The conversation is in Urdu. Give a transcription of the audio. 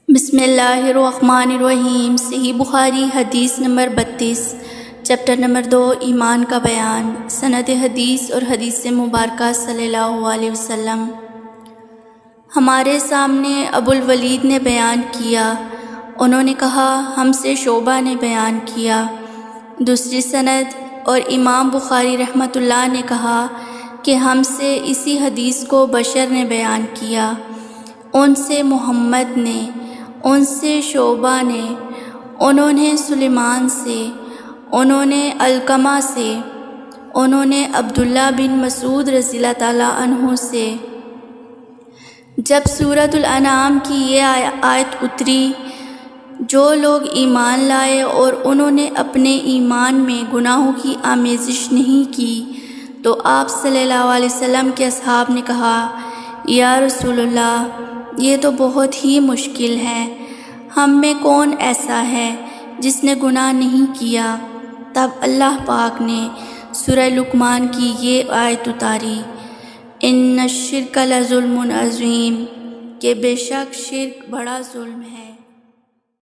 بسم اللہ الرحمن الرحیم۔ صحیح بخاری حدیث نمبر 32، چیپٹر نمبر 2، ایمان کا بیان۔ سند حدیث اور حدیث مبارکہ صلی اللہ علیہ وسلم۔ ہمارے سامنے ابو الولید نے بیان کیا، انہوں نے کہا ہم سے شعبہ نے بیان کیا۔ دوسری سند اور امام بخاری رحمۃ اللہ نے کہا کہ ہم سے اسی حدیث کو بشر نے بیان کیا، ان سے محمد نے، ان سے شعبہ نے، انہوں نے سلیمان سے، انہوں نے علقمہ سے، انہوں نے عبداللہ بن مسعود رضی اللہ تعالیٰ عنہ سے۔ جب سورۃ الانعام کی یہ آیت اتری، جو لوگ ایمان لائے اور انہوں نے اپنے ایمان میں گناہوں کی آمیزش نہیں کی، تو آپ صلی اللہ علیہ وسلم کے اصحاب نے کہا، یا رسول اللہ، یہ تو بہت ہی مشکل ہے، ہم میں کون ایسا ہے جس نے گناہ نہیں کیا؟ تب اللہ پاک نے سورہ لقمان کی یہ آیت اتاری، ان الشرک لظلم عظیم، کہ بے شک شرک بڑا ظلم ہے۔